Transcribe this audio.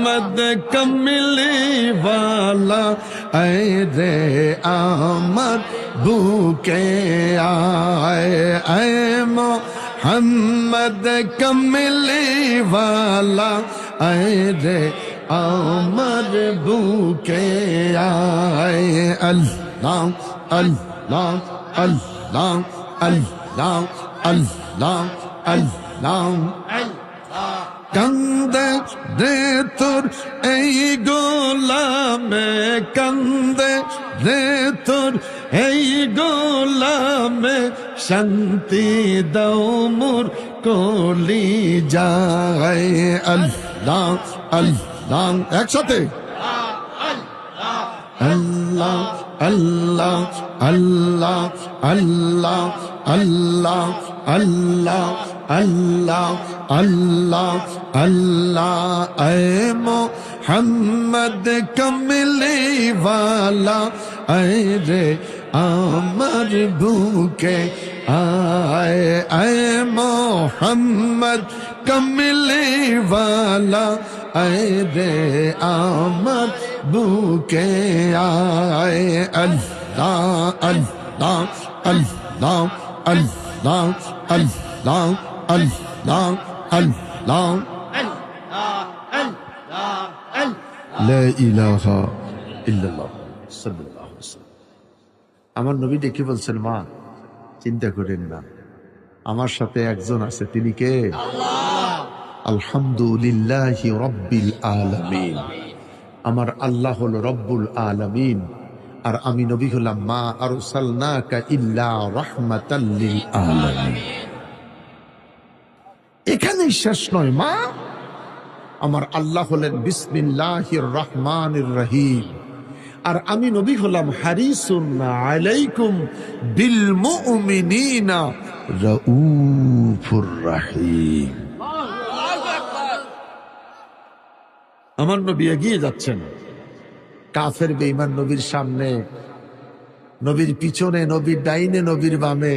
मद कमली वाला ऐ रे आमद भूखे आए ऐ मोहम्मद कमली वाला ऐ रे आमद भूखे आए अल्लाह अल्लाह अल्लाह अल्लाह अल्लाह अल्लाह कंदे दे तुर এই গোলামে कंदे दे तुर এই গোলামে শান্তি দাও মোর কলি যায় আল্লাহ আল্লাহ একসাথে আল্লাহ আল্লাহ আল্লাহ আল্লাহ আল্লাহ আল্লাহ अल्लाह अल्लाह अल्लाह ऐ मोहम्मद कमली वाला ऐ रे आमर भूखे आए ऐ मोहम्मद कमली वाला ऐ रे आमर भूखे आए अल्लाह अल्लाह अल्लाह अल्लाह अल्लाह अल्लाह अल्लाह লা ইলাহা ইল্লাল্লাহ সাল্লাল্লাহু আলাইহি ওয়াসাল্লাম। আমার নবী ডেকে বলছেন, মা চিন্তা করেন না, আমার সাথে একজন আছে, তিনি কে? আল্লাহ। আলহামদুলিল্লাহি রাব্বিল আলামিন। আমার আল্লাহ হলো রব্বুল আলামিন, আর আমি নবী হলাম মা আরসালনাকা ইল্লা রাহমাতাল লিল আলামিন। এখানেই শেষ নয় মা, আমার আল্লাহ হলেন বিসমিল্লাহির রহমানির রহিম, আর আমি নবী হলাম হারিসুন আলাইকুম বিল মুমিনিনা রাউফুর রহিম। আমার নবী এগিয়ে যাচ্ছেন, কাফের বেঈমান নবীর সামনে, নবীর পিছনে, নবীর ডাইনে, নবীর বামে